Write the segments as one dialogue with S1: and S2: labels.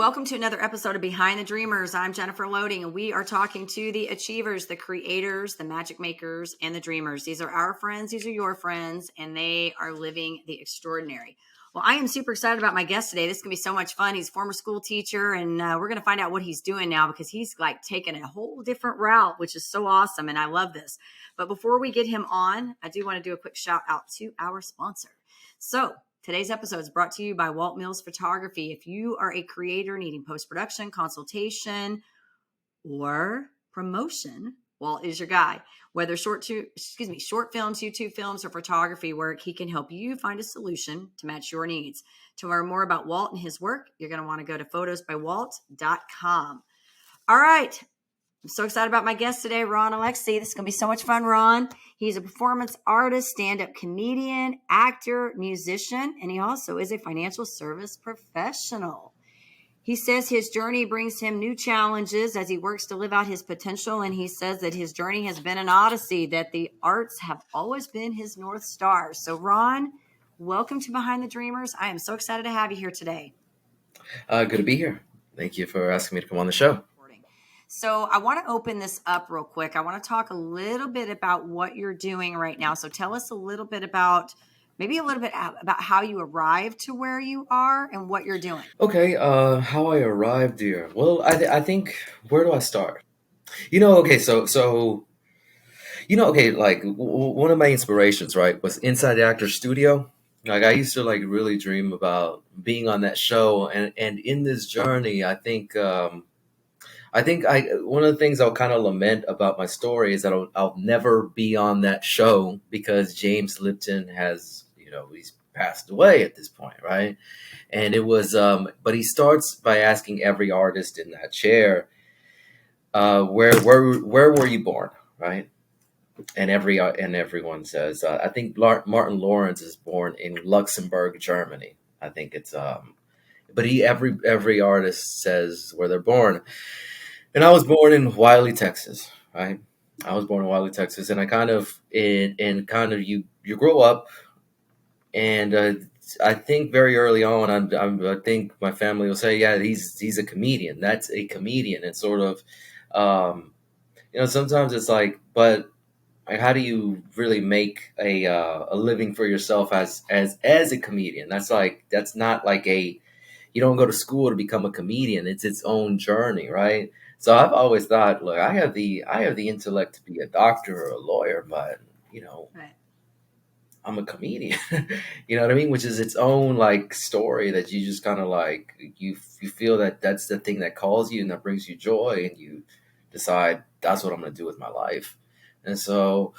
S1: welcome to another episode of Behind the Dreamers. I'm Jennifer Loading, and we are talking to the achievers, the creators, the magic makers, and the dreamers. These are our friends, these are your friends, and they are living the extraordinary. Well, I am super excited about my guest today. This is going to be so much fun. He's a former school teacher, and we're going to find out what he's doing now because he's like taking a whole different route, which is so awesome, and I love this. But before we get him on, I do want to do a quick shout out to our sponsor. So, today's episode is brought to you by Walt Mills Photography. If you are a creator needing post-production, consultation, or promotion, Walt is your guy. Whether short films, YouTube films, or photography work, he can help you find a solution to match your needs. To learn more about Walt and his work, you're going to want to go to photosbywalt.com. All right. I'm so excited about my guest today, Ron Alexy. This is going to be so much fun, Ron. He's a performance artist, stand-up comedian, actor, musician, and he also is a financial service professional. He says his journey brings him new challenges as he works to live out his potential, and he says that his journey has been an odyssey, that the arts have always been his North Star. So, Ron, welcome to Behind the Dreamers. I am so excited to have you here today.
S2: Good to be here. Thank you for asking me to come on the show.
S1: So I want to open this up real quick. I want to talk a little bit about what you're doing right now. So tell us a little bit about how you arrived to where you are and what you're doing.
S2: Okay, how I arrived here. Well, I think, where do I start? Okay, one of my inspirations, right, was Inside the Actor's Studio. Like, I used to, really dream about being on that show. And in this journey, I think one of the things I'll kind of lament about my story is that I'll never be on that show because James Lipton has, he's passed away at this point, right? And it was, but he starts by asking every artist in that chair, where were you born, right? And everyone says, I think Martin Lawrence is born in Luxembourg, Germany. I think it's, but every artist says where they're born. And I was born in Wiley, Texas, right? I was born in Wiley, Texas, and I you grow up, and I think very early on, I think my family will say, yeah, he's a comedian. That's a comedian. And sort of, sometimes it's like, but how do you really make a living for yourself as a comedian? That's not like you don't go to school to become a comedian. It's its own journey, right? So I've always thought, look, I have the intellect to be a doctor or a lawyer, but right. I'm a comedian. You know what I mean? Which is its own story that you just kind of you feel that that's the thing that calls you and that brings you joy, and you decide that's what I'm going to do with my life. And so,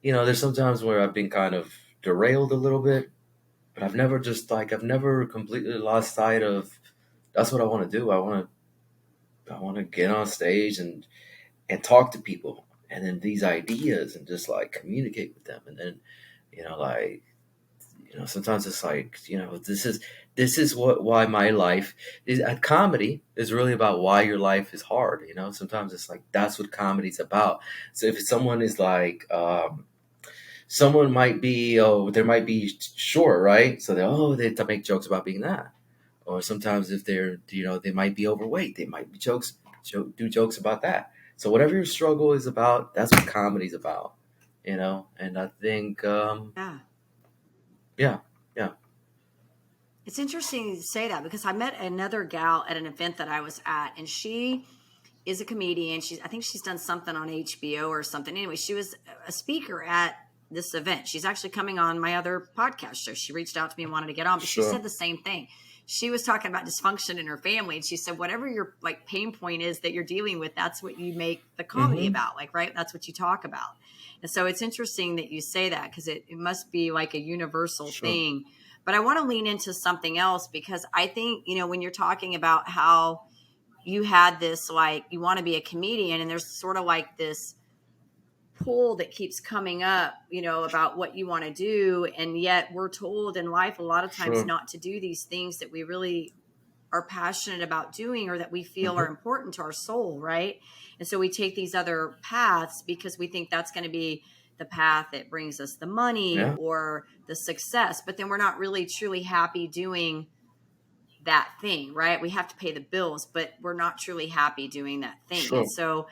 S2: there's some times where I've been kind of derailed a little bit, but I've never completely lost sight of that's what I want to do. I want to get on stage and talk to people, and then these ideas, and just communicate with them. And then, sometimes it's this is why my life is comedy is really about why your life is hard. Sometimes it's that's what comedy's about. So if someone is someone might be, they might be short, right? So they make jokes about being that. Or sometimes if they're, they might be overweight, they might be do jokes about that. So whatever your struggle is about, that's what comedy's about, and I think, yeah.
S1: It's interesting to say that because I met another gal at an event that I was at, and she is a comedian. I think she's done something on HBO or something. Anyway, she was a speaker at this event. She's actually coming on my other podcast show. She reached out to me and wanted to get on, but Sure. She said the same thing. She was talking about dysfunction in her family, and she said, whatever your pain point is that you're dealing with, that's what you make the comedy about, right? That's what you talk about. And so it's interesting that you say that because it must be a universal Sure. thing. But I want to lean into something else because I think, when you're talking about how you had this, you want to be a comedian, and there's sort of this pull that keeps coming up, about what you want to do. And yet we're told in life a lot of times Sure. not to do these things that we really are passionate about doing or that we feel are important to our soul, right? And so we take these other paths because we think that's going to be the path that brings us the money or the success, but then we're not really truly happy doing that thing, right? We have to pay the bills, but we're not truly happy doing that thing. And
S2: Sure.
S1: so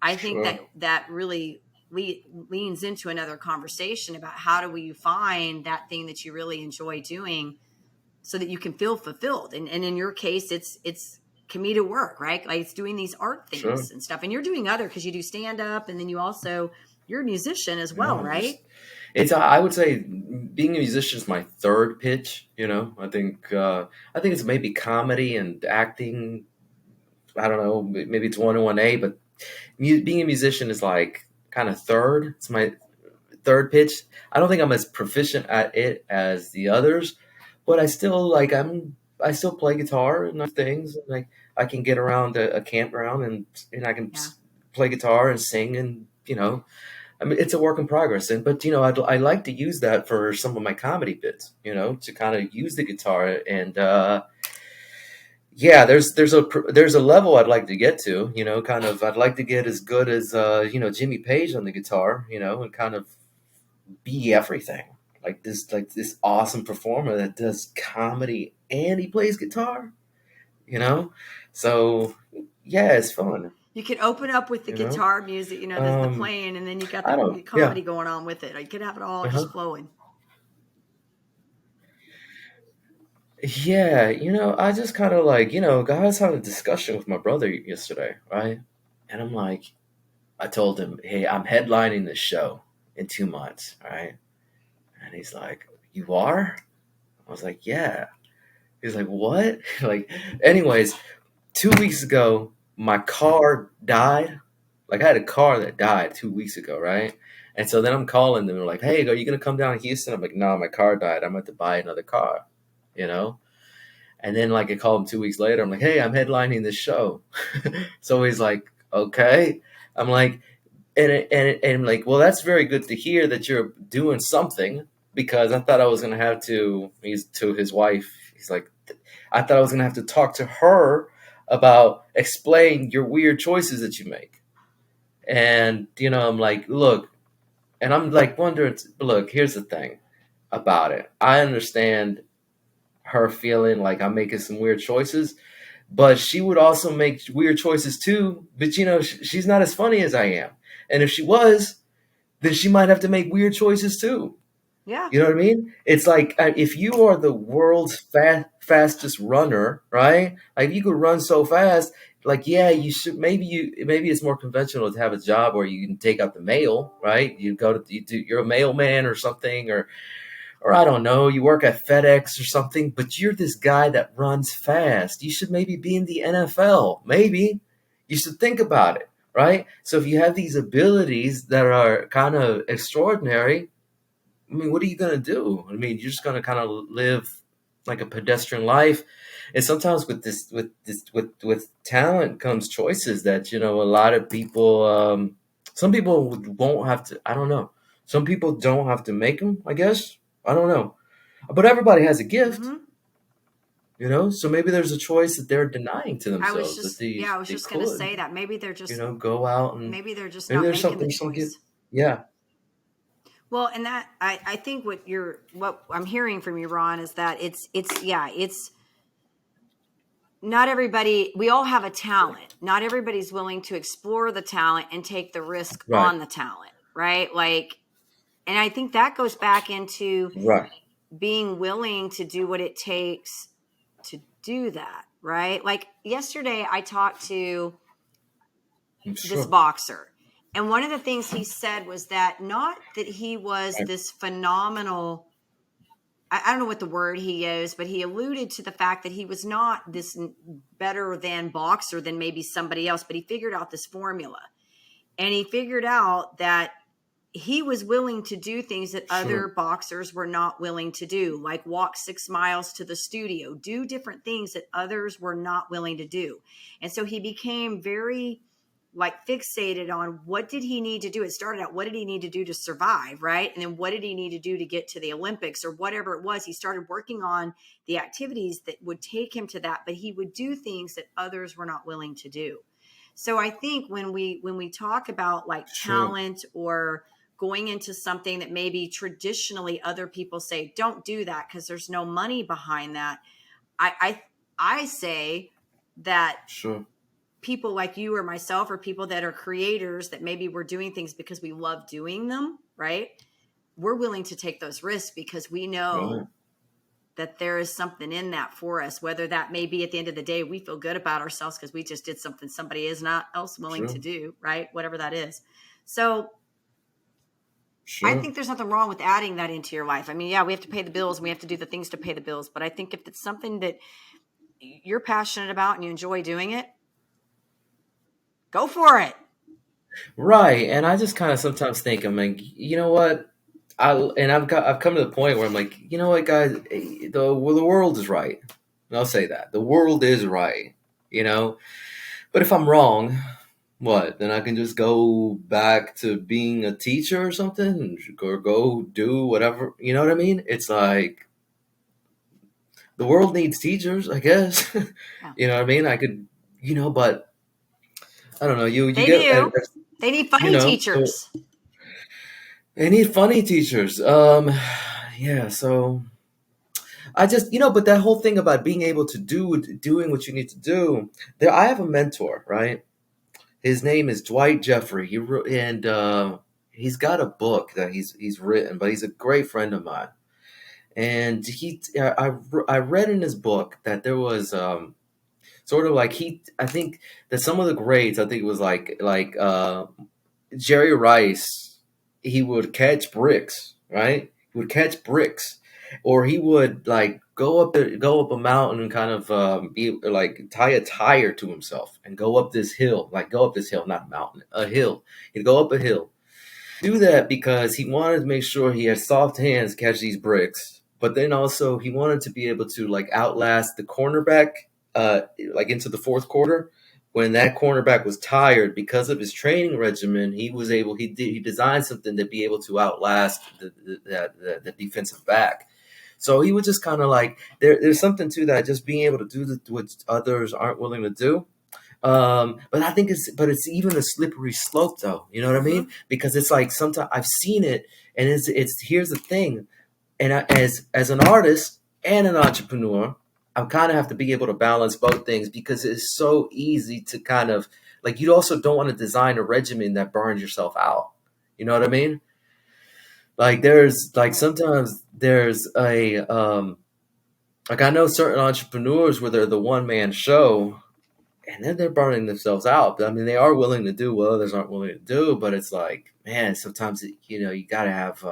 S1: I think
S2: Sure.
S1: that really leans into another conversation about how do we find that thing that you really enjoy doing so that you can feel fulfilled. And in your case, it's comedic work, right? Like it's doing these art
S2: Sure.
S1: things and stuff. And you're doing other, because you do stand up, and then you also, you're a musician as
S2: Yeah,
S1: well,
S2: I'm
S1: right?
S2: just it's I would say being a musician is my third pitch, you know. I think it's maybe comedy and acting. I don't know, maybe it's 101A, but being a musician is like kind of third. It's my third pitch. I don't think I'm as proficient at it as the others, but I still play guitar and other things. Like I can get around a campground and I can
S1: Yeah.
S2: play guitar and sing and you know I mean, it's a work in progress, and but I like to use that for some of my comedy bits, you know, to kind of use the guitar and yeah, there's a level I'd like to get to, you know, kind of I'd like to get as good as Jimmy Page on the guitar, you know, and kind of be everything like this awesome performer that does comedy and he plays guitar, you know, so yeah, it's fun,
S1: You could open up with the
S2: you know.
S1: guitar music, the playing, and then you got
S2: I
S1: the
S2: don't, yeah,
S1: comedy going on with it. You could have it all
S2: uh-huh.
S1: just flowing.
S2: Yeah, I just kind of like, guys had a discussion with my brother yesterday, right? And I'm like, I told him, hey, I'm headlining this show in 2 months, right? And he's like, you are? I was like, yeah. He's like, what? Like, anyways, 2 weeks ago, my car died. Like, I had a car that died 2 weeks ago, right? And so then I'm calling them. They're like, hey, are you going to come down to Houston? I'm like, no, my car died. I'm going to buy another car, you know? And then like I called him 2 weeks later. I'm like, hey, I'm headlining this show. So he's like, okay. I'm like, and like, well, that's very good to hear that you're doing something because I thought I was gonna have to. He's to his wife. He's like, I thought I was gonna have to talk to her about explain your weird choices that you make. And I'm like, look, and I'm like wondering, look, here's the thing about it. I understand her feeling like I'm making some weird choices, but she would also make weird choices too. But she's not as funny as I am, and if she was, then she might have to make weird choices too.
S1: Yeah.
S2: You know what I mean? It's like if you are the world's fastest runner, right? Like you could run so fast. Like yeah, you should maybe it's more conventional to have a job where you can take out the mail, right? You're a mailman or something, or I don't know, you work at FedEx or something, but you're this guy that runs fast. You should maybe be in the NFL. Maybe. You should think about it, right? So if you have these abilities that are kind of extraordinary, I mean, what are you going to do? I mean, you're just going to kind of live like a pedestrian life. And sometimes with talent comes choices that, a lot of people, some people won't have to, I don't know. Some people don't have to make them, I guess. I don't know. But everybody has a gift,
S1: Hmm.
S2: so maybe there's a choice that they're denying to themselves that
S1: I was
S2: they
S1: just going to
S2: could,
S1: say that
S2: go out and
S1: maybe they're just
S2: maybe
S1: not
S2: there's
S1: making the
S2: something, some gift.
S1: choice.
S2: Yeah,
S1: Well, and that I think what I'm hearing from you, Ron, is that it's not everybody. We all have a talent. Not everybody's willing to explore the talent and take the risk
S2: right,
S1: on the talent, right? Like, and I think that goes back into
S2: right.
S1: being willing to do what it takes to do that, right? Like yesterday, I talked to
S2: I'm
S1: this
S2: sure.
S1: boxer. And one of the things he said was that not that he was
S2: Right.
S1: this phenomenal, I don't know what the word he used, but he alluded to the fact that he was not this better than boxer than maybe somebody else, but he figured out this formula. And he figured out that he was willing to do things that other
S2: Sure.
S1: boxers were not willing to do, like walk 6 miles to the studio, do different things that others were not willing to do. And so he became very like fixated on what did he need to do. It started out, what did he need to do to survive, right? And then what did he need to do to get to the Olympics or whatever it was. He started working on the activities that would take him to that, but he would do things that others were not willing to do. So I think when we talk about like
S2: Sure.
S1: talent or going into something that maybe traditionally other people say don't do that because there's no money behind that, I I say that
S2: Sure.
S1: people like you or myself, or people that are creators, that maybe we're doing things because we love doing them, right? We're willing to take those risks because we
S2: Right.
S1: know that there is something in that for us, whether that may be at the end of the day, we feel good about ourselves because we just did something somebody is not else willing to
S2: Sure.
S1: do, right? Whatever that is. So I
S2: Sure.
S1: think there's nothing wrong with adding that into your life. I mean, yeah, we have to pay the bills and we have to do the things to pay the bills. But I think if it's something that you're passionate about and you enjoy doing it, go for it.
S2: Right. And I just kind of sometimes think, I'm like, you know what? I've come to the point where I'm like, you know what, guys, the world is right. And I'll say that the world is right, you know. But if I'm wrong, what? Then I can just go back to being a teacher or something, or go do whatever. You know what I mean? It's like the world needs teachers, I guess.
S1: Yeah.
S2: You know what I mean? I could, but I don't know. You
S1: They
S2: get,
S1: do. They need funny
S2: so
S1: teachers.
S2: they need funny teachers. Yeah. So I just, but that whole thing about being able to doing what you need to do. There, I have a mentor, right? His name is Dwight Jeffrey. He wrote, and he's got a book that he's written, but he's a great friend of mine. And I read in his book that there was sort of like I think that some of the grades, I think it was like Jerry Rice, he would catch bricks, right? He would catch bricks, or he would like go up a mountain and kind of be like tie a tire to himself and go up this hill, not a mountain, a hill. He'd go up a hill, do that because he wanted to make sure he had soft hands to catch these bricks, but then also he wanted to be able to like outlast the cornerback, like into the fourth quarter. When that cornerback was tired because of his training regimen, he designed something to be able to outlast the defensive back. So he was just kind of like there's something to that, just being able to do what others aren't willing to do. But I think it's even a slippery slope though. You know what I
S1: Mm-hmm.
S2: mean? Because it's like sometimes I've seen it, and it's here's the thing, and as an artist and an entrepreneur, I kind of have to be able to balance both things because it's so easy to kind of like you also don't want to design a regimen that burns yourself out. You know what I mean? Like there's like
S1: Right.
S2: sometimes there's a like I know certain entrepreneurs where they're the one man show and then they're burning themselves out. I mean, they are willing to do what others aren't willing to do, but it's like, man, sometimes you gotta have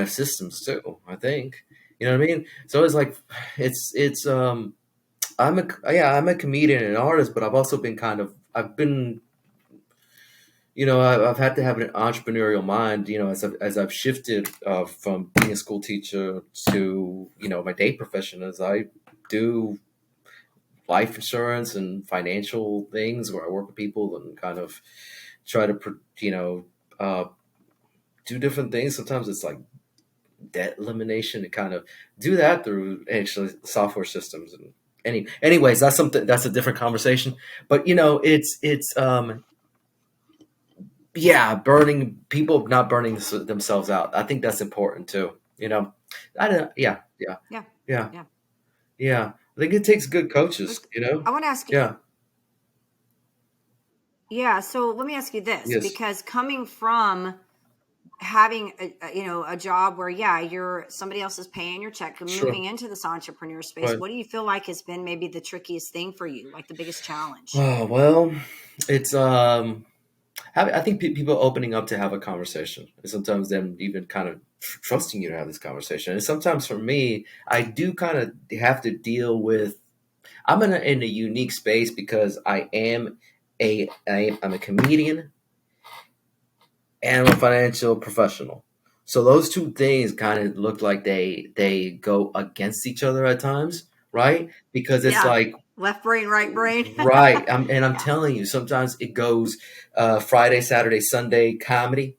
S2: systems too. I think you know what I mean. So it's like, it's I'm a comedian and an artist, but I've also been I've been I've had to have an entrepreneurial mind, as I've shifted from being a school teacher to my day profession as I do life insurance and financial things where I work with people and kind of try to, uh, do different things. Sometimes it's like debt elimination and kind of do that through actually software systems. And anyways, that's a different conversation. But yeah, burning people, not burning themselves out. I think that's important too. I don't, yeah, yeah,
S1: Yeah.
S2: yeah,
S1: Yeah.
S2: yeah. I think it takes good coaches,
S1: I want to ask you,
S2: Yeah.
S1: yeah. So let me ask you this,
S2: Yes.
S1: because coming from having a job where, yeah, you're somebody else is paying your check and
S2: Sure.
S1: moving into this entrepreneur space,
S2: Right.
S1: what do you feel like has been maybe the trickiest thing for you, like the biggest challenge?
S2: Oh, well, it's I think people opening up to have a conversation, and sometimes them even kind of trusting you to have this conversation. And sometimes for me, I do kind of have to deal with. I'm in a unique space because I'm a comedian and I'm a financial professional. So those two things kind of look like they go against each other at times, right? Because it's
S1: Yeah.
S2: like
S1: Left brain, right brain.
S2: right. I'm
S1: Yeah.
S2: telling you, sometimes it goes Friday, Saturday, Sunday comedy.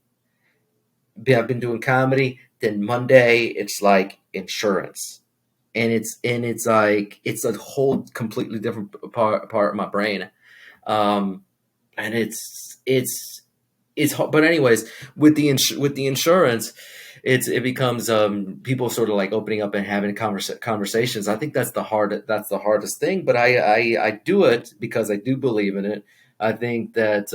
S2: I've been doing comedy. Then Monday, it's like insurance, and it's like it's a whole completely different part of my brain. Um, and it's hard. But anyways, with the insurance, it becomes people sort of like opening up and having conversations. I think that's the hardest thing, but I do it because I do believe in it. I think that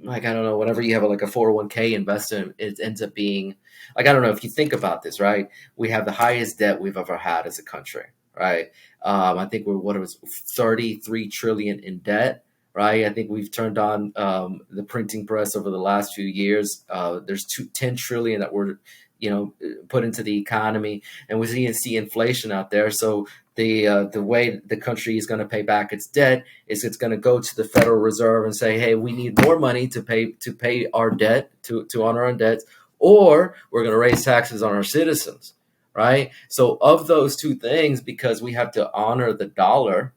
S2: like I don't know, whenever you have like a 401k investment, it ends up being like I don't know if you think about this, right? We have the highest debt we've ever had as a country, right? I think we're what it was 33 trillion in debt, right? I think we've turned on the printing press over the last few years. There's 10 trillion that were put into the economy, and we see inflation out there. So the way the country is going to pay back its debt is it's going to go to the Federal Reserve and say, hey, we need more money to pay our debt, to honor our debts, or we're going to raise taxes on our citizens, right? So of those two things, because we have to honor the dollar,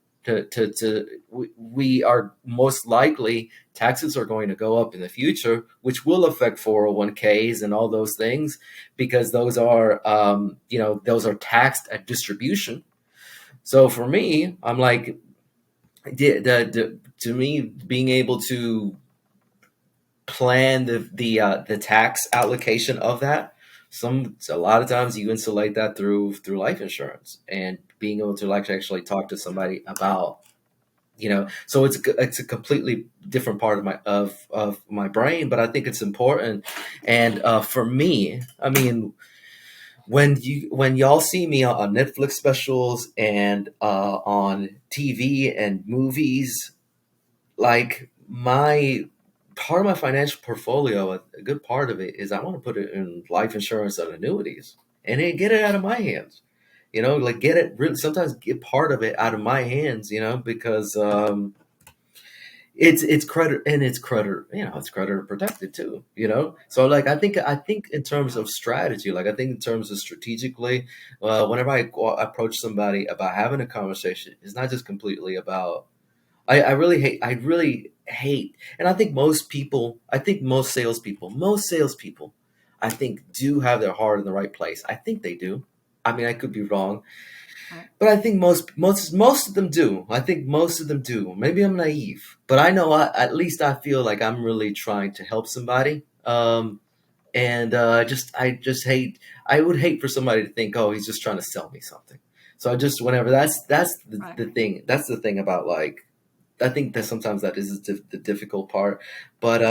S2: we are most likely taxes are going to go up in the future, which will affect 401ks and all those things, because those are those are taxed at distribution. So for me, I'm like, to me, being able to plan the tax allocation of that, a lot of times you insulate that through life insurance and being able to like actually talk to somebody about so it's a completely different part of my brain, but I think it's important. And for me, I mean, when y'all see me on Netflix specials and on TV and movies, like my part of my financial portfolio, a good part of it is I want to put it in life insurance and annuities, and then get it out of my hands. Like get it really sometimes get part of it out of my hands. Because it's credit and it's credit it's credit protected too. So like I think in terms of strategy, like I think in terms of strategically, whenever I approach somebody about having a conversation, it's not just completely about I really hate, and I think most salespeople, I think do have their heart in the right place. I think they do. I mean, I could be wrong,
S1: Right.
S2: but I think most of them do. I think most of them do. Maybe I'm naive, but I know at least I feel like I'm really trying to help somebody. And I just hate. I would hate for somebody to think, oh, he's just trying to sell me something. So I just whenever that's
S1: Right.
S2: the thing. That's the thing about like I think that sometimes that is the difficult part, but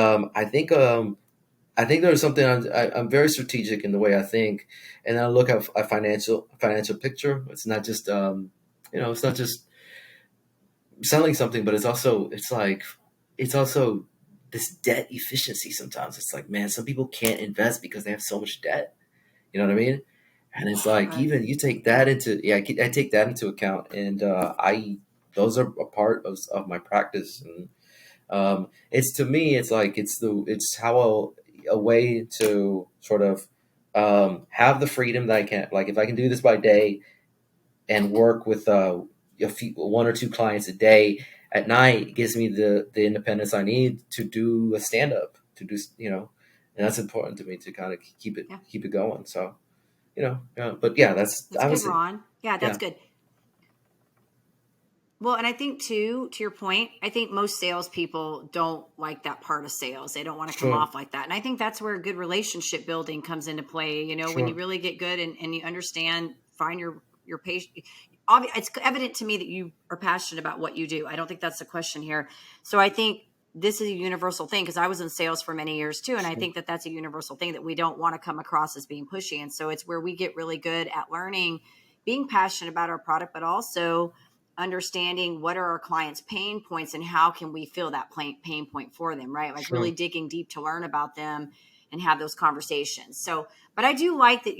S2: I think there's something I'm very strategic in the way I think, and I look at a financial picture. It's not just it's not just selling something, but it's also this debt efficiency. Sometimes it's like, man, some people can't invest because they have so much debt. You know what I mean? And it's like
S1: Right.
S2: even you take that into I take that into account, and I those are a part of my practice. And it's to me, it's like it's how a way to sort of have the freedom that I can, like if I can do this by day and work with one or two clients a day, at night it gives me the independence I need to do a stand up, to do and that's important to me to kind of
S1: Yeah.
S2: keep it going. So yeah, but yeah, that's
S1: That's
S2: I
S1: good,
S2: was
S1: Ron. Yeah, that's
S2: yeah,
S1: good. Well, and I think too, to your point, I think most salespeople don't like that part of sales. They don't want to come
S2: sure,
S1: off like that. And I think that's where good relationship building comes into play. When you
S2: sure,
S1: really get good and you understand, find your patient. It's evident to me that you are passionate about what you do. I don't think that's the question here. So I think this is a universal thing because I was in sales for many years too. And I
S2: sure.
S1: think that that's a universal thing that we don't want to come across as being pushy. And so it's where we get really good at learning, being passionate about our product, but also understanding what are our clients' pain points and how can we fill that pain point for them, right? Like really
S2: Sure.
S1: digging deep to learn about them and have those conversations. So, but I do like that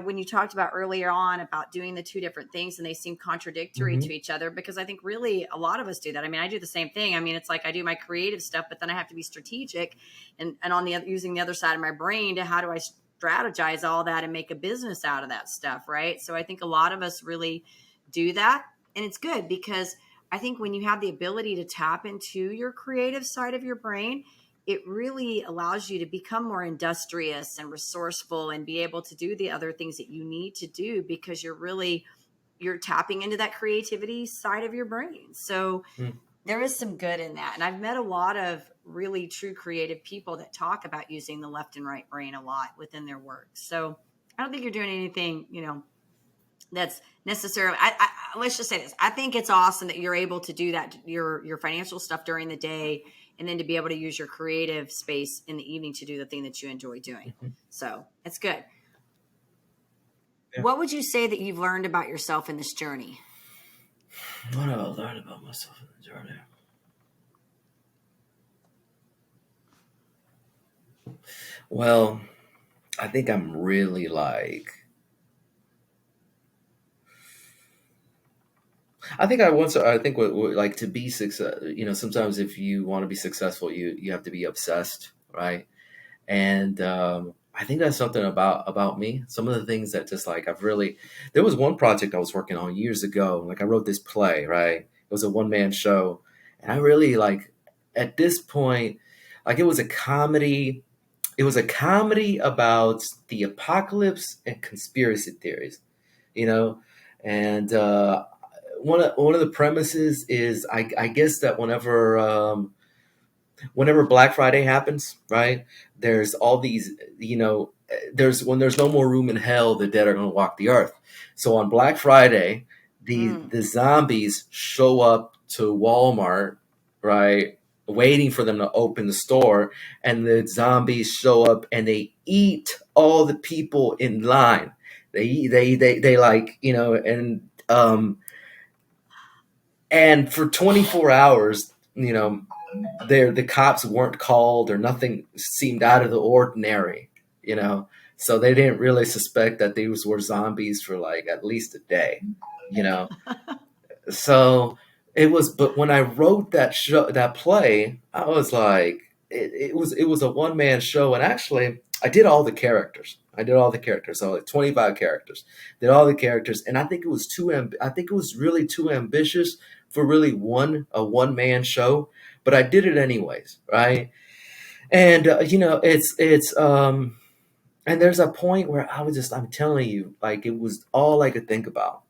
S1: when you talked about earlier on about doing the two different things and they seem contradictory
S2: Hmm.
S1: to each other, because I think really a lot of us do that. I mean, I do the same thing. I mean, it's like I do my creative stuff, but then I have to be strategic and on the using the other side of my brain to how do I strategize all that and make a business out of that stuff, right? So I think a lot of us really do that, and it's good because I think when you have the ability to tap into your creative side of your brain, it really allows you to become more industrious and resourceful and be able to do the other things that you need to do because you're tapping into that creativity side of your brain. So There is some good in that. And I've met a lot of really true creative people that talk about using the left and right brain a lot within their work. So I don't think you're doing anything, that's necessarily, let's just say this. I think it's awesome that you're able to do that, your financial stuff during the day, and then to be able to use your creative space in the evening to do the thing that you enjoy doing.
S2: Mhm.
S1: So it's good.
S2: Yeah.
S1: What would you say that you've learned about yourself in this journey?
S2: What have I learned about myself in the journey? Well, I think I'm really like, I think like to be success, sometimes if you want to be successful, you have to be obsessed, right? And I think that's something about me. Some of the things that just like there was one project I was working on years ago. Like I wrote this play, right? It was a one man show, and I really like at this point, like it was a comedy. It was a comedy about the apocalypse and conspiracy theories, you know, and one of the premises is I guess that whenever Black Friday happens, right? There's all these, there's when there's no more room in hell, the dead are going to walk the earth. So on Black Friday, the
S1: Mm.
S2: the zombies show up to Walmart, right? Waiting for them to open the store, and the zombies show up and they eat all the people in line. They like, and for 24 hours, the cops weren't called or nothing seemed out of the ordinary, you know. So they didn't really suspect that these were zombies for like at least a day, you know. So it was, but when I wrote that play, I was like, it was a one man show, and actually I did all the characters. I did all the characters, so like 25 characters. Did all the characters, and I think it was I think it was really too ambitious for really a one man show, but I did it anyways, right? And and there's a point where I'm telling you, like it was all I could think about.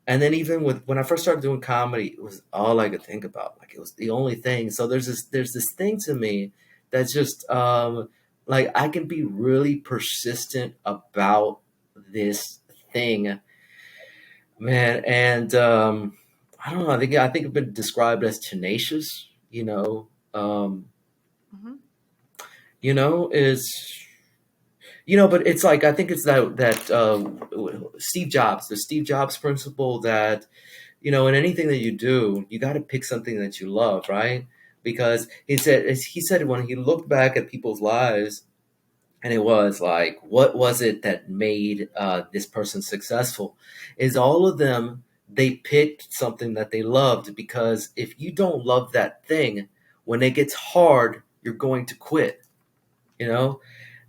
S2: And then even with when I first started doing comedy, it was all I could think about. Like it was the only thing. So there's this thing to me that's just like I can be really persistent about this thing, man. And I don't know, I think I've been described as tenacious, Um,
S1: Hmm.
S2: is but it's like I think it's that the Steve Jobs principle that in anything that you do, you got to pick something that you love, right? Because he said when he looked back at people's lives, and it was like, what was it that made this person successful? Is all of them they picked something that they loved, because if you don't love that thing, when it gets hard, you're going to quit, you know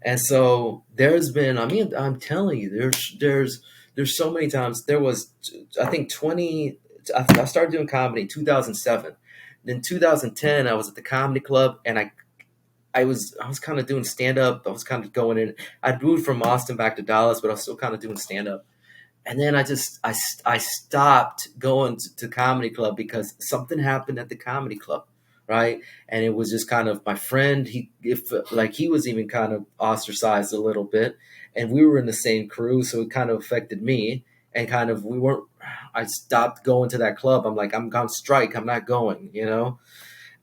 S2: and so there's been, I mean, I'm telling you, there's so many times. There was, I think 20. I started doing comedy in 2007. Then 2010, I was at the comedy club, and I was kind of doing stand up. I was kind of going in. I'd moved from Austin back to Dallas, but I was still kind of doing stand up. And then I stopped going to comedy club because something happened at the comedy club, right? And it was just kind of my friend. He was even kind of ostracized a little bit, and we were in the same crew, so it kind of affected me. And kind of we weren't. I stopped going to that club. I'm like, I'm on strike. I'm not going.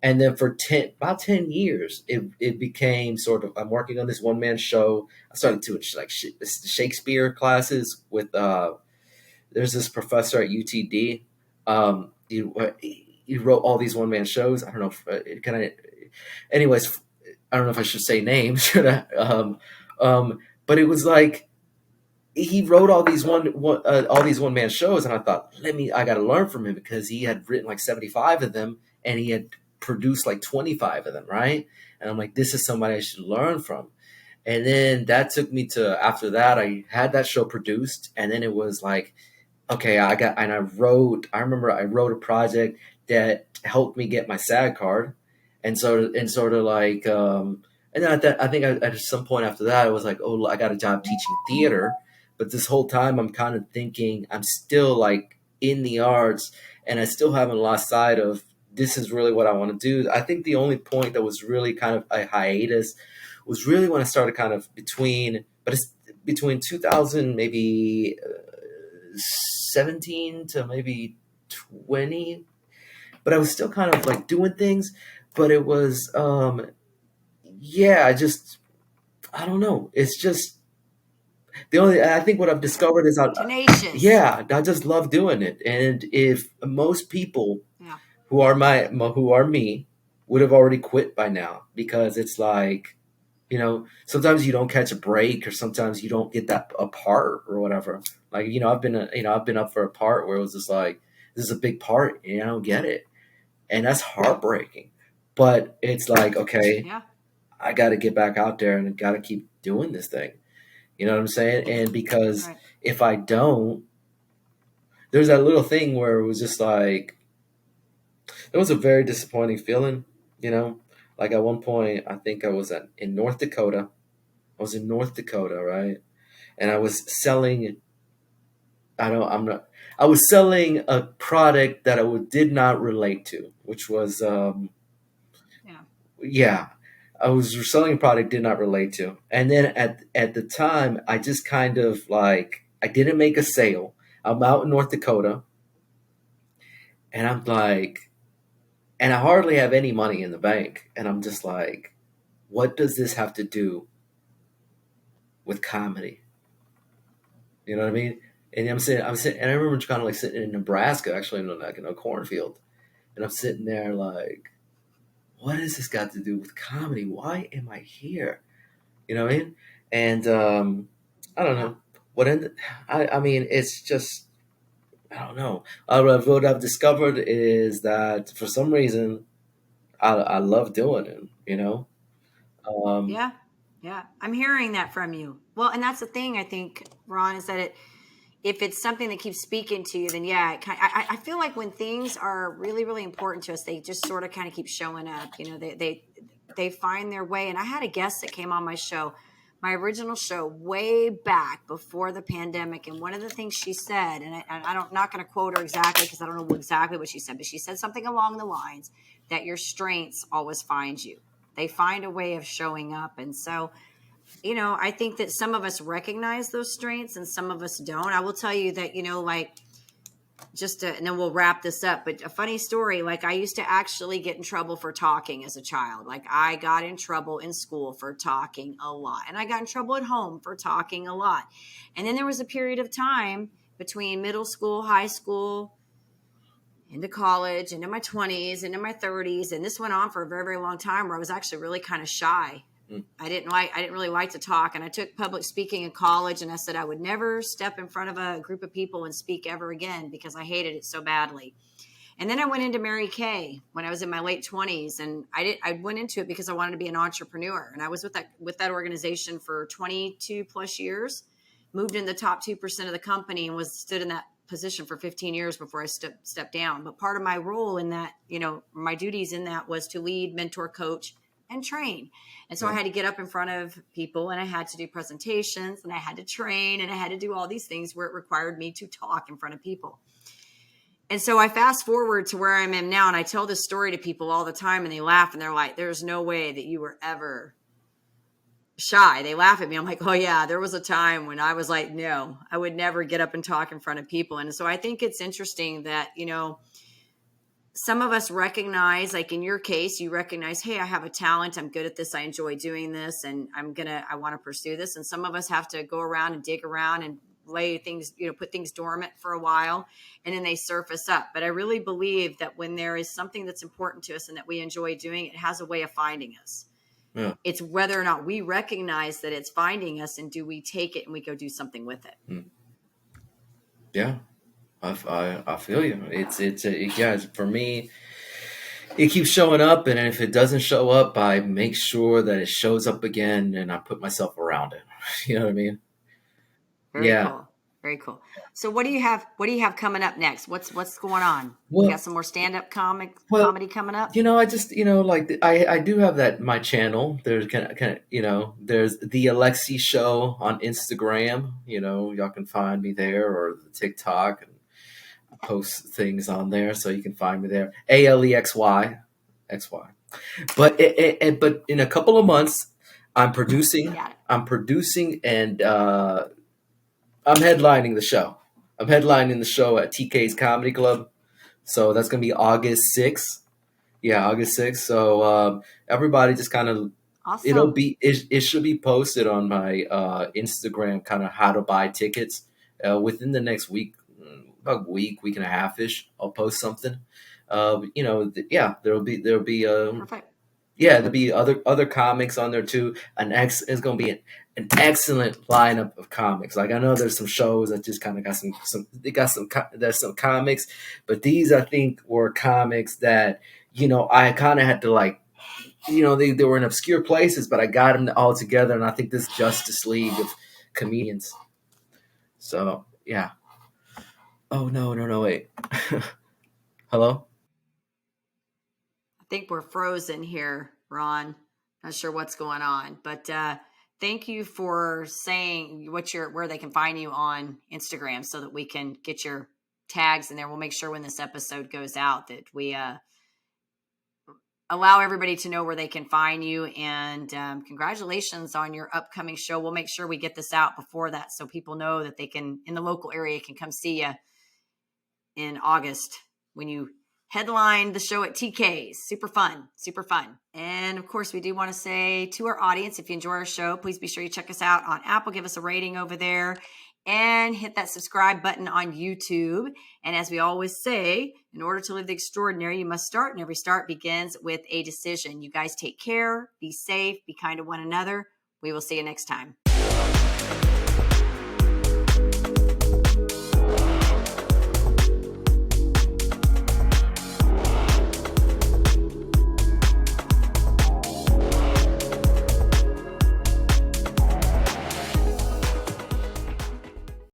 S2: And then for about 10 years, it became sort of, I'm working on this one man show. I started doing like Shakespeare classes with there's this professor at UTD. He wrote all these one man shows. I don't know if can I. Anyways, I don't know if I should say names. Should I? But it was like he wrote all these one man shows, and I thought, I got to learn from him, because he had written like 75 of them, and he had produced like 25 of them, right? And I'm like, this is somebody I should learn from. And then that took me to, after that, I had that show produced, and then it was like, okay, I remember I wrote a project that helped me get my SAG card. And sort of like, and then I think at some point after that, I was like, oh, I got a job teaching theater. But this whole time I'm kind of thinking I'm still like in the arts, and I still haven't lost sight of this is really what I want to do. I think the only point that was really kind of a hiatus was really when I started kind of but it's between 2000 maybe 17 to maybe 20, but I was still kind of like doing things, but it was yeah, I don't know. It's just the only I think what I've discovered is
S1: Tenacious.
S2: yeah, I just love doing it. And if most people
S1: Yeah.
S2: who are me would have already quit by now, because it's like, sometimes you don't catch a break, or sometimes you don't get that a part or whatever. Like, I've been up for a part where it was just like, this is a big part and I don't get it. And that's heartbreaking. But it's like, okay,
S1: Yeah.
S2: I got to get back out there and got to keep doing this thing. You know what I'm saying? And because
S1: Right.
S2: if I don't, there's that little thing where it was just like, it was a very disappointing feeling, you know? Like at one point, I think I was in North Dakota. I was in North Dakota, right? And I was selling, I don't, I'm not, I was selling a product that did not relate to, which was,
S1: Yeah.
S2: yeah, I was selling a product did not relate to. And then at the time, I just kind of like, I didn't make a sale. I'm out in North Dakota, and I'm like, and I hardly have any money in the bank. And I'm just like, what does this have to do with comedy? You know what I mean? And I'm sitting, and I remember kind of like sitting in Nebraska, actually, in a cornfield, and I'm sitting there like, what has this got to do with comedy? Why am I here? You know what I mean? And I don't
S1: Yeah.
S2: know what ended. I mean, it's just, I don't know. What I've discovered is that for some reason I love doing it. Um,
S1: Yeah. Yeah. I'm hearing that from you. Well, and that's the thing, I think, Ron, is that if it's something that keeps speaking to you, then yeah, I feel like when things are really, really important to us, they just sort of kind of keep showing up. They find their way. And I had a guest that came on my show, my original show, way back before the pandemic. And one of the things she said, and I don't not going to quote her exactly because I don't know exactly what she said, but she said something along the lines that your strengths always find you. They find a way of showing up. And so I think that some of us recognize those strengths and some of us don't. I will tell you that, like and then we'll wrap this up. But a funny story, like I used to actually get in trouble for talking as a child. Like I got in trouble in school for talking a lot. And I got in trouble at home for talking a lot. And then there was a period of time between middle school, high school, into college, into my 20s, into my 30s. And this went on for a very, very long time where I was actually really kind of shy.
S2: mm,
S1: I didn't really like to talk. And I took public speaking in college, and I said I would never step in front of a group of people and speak ever again because I hated it so badly. And then I went into Mary Kay when I was in my late 20s, and I went into it because I wanted to be an entrepreneur. And I was with that organization for 22 plus years, moved in the top 2% of the company, and stood in that position for 15 years before I stepped down. But part of my role in that, my duties in that was to lead, mentor, coach, and train. And so I
S2: yeah,
S1: had to get up in front of people, and I had to do presentations, and I had to train, and I had to do all these things where it required me to talk in front of people. And so I fast forward to where I'm in now, and I tell this story to people all the time, and they laugh, and they're like, there's no way that you were ever shy. They laugh at me. I'm like, oh yeah, there was a time when I was like, no, I would never get up and talk in front of people. And so I think it's interesting that, some of us recognize, like in your case, you recognize, hey, I have a talent. I'm good at this. I enjoy doing this, and I want to pursue this. And some of us have to go around and dig around and lay things, put things dormant for a while, and then they surface up. But I really believe that when there is something that's important to us and that we enjoy doing, it has a way of finding us.
S2: yeah,
S1: It's whether or not we recognize that it's finding us, and do we take it and we go do something with it.
S2: mm, yeah. I feel you. Yeah. For me, it keeps showing up, and if it doesn't show up, I make sure that it shows up again, and I put myself around it. You know what I mean?
S1: Very
S2: Yeah.
S1: cool. Very cool. So what do you have? What do you have coming up next? What's going on? We got
S2: Well,
S1: some more stand up
S2: well,
S1: comedy coming up.
S2: I just, like I do have that my channel. There's there's the Alexy Show on Instagram. Y'all can find me there, or the TikTok. post things on there, so you can find me there. Alexy, XY. But in a couple of months, I'm producing.
S1: Got it.
S2: I'm producing, and I'm headlining the show. I'm headlining the show at TK's Comedy Club. So that's gonna be August 6th. Yeah, August 6th. So everybody just kind of
S1: Awesome.
S2: it should be posted on my Instagram, kind of how to buy tickets within the next week, about week and a half ish. I'll post something. Yeah, there'll be
S1: Perfect.
S2: yeah, there'll be other comics on there too. It's gonna be an excellent lineup of comics. Like I know there's some shows that just kind of got there's some comics, but these I think were comics that I kind of had to like they were in obscure places, but I got them all together, and I think this Justice League of comedians. So yeah. Oh no wait. Hello.
S1: I think we're frozen here, Ron. Not sure what's going on, but thank you for saying where they can find you on Instagram so that we can get your tags in there. We'll make sure when this episode goes out that we allow everybody to know where they can find you. And congratulations on your upcoming show. We'll make sure we get this out before that so people know that they can, in the local area, can come see you in August when you headline the show at TK's. Super fun, super fun. And of course, we do want to say to our audience, if you enjoy our show, please be sure you check us out on Apple, give us a rating over there, and hit that subscribe button on YouTube. And as we always say, in order to live the extraordinary, you must start, and every start begins with a decision. You guys take care, be safe, be kind to one another. We will see you next time.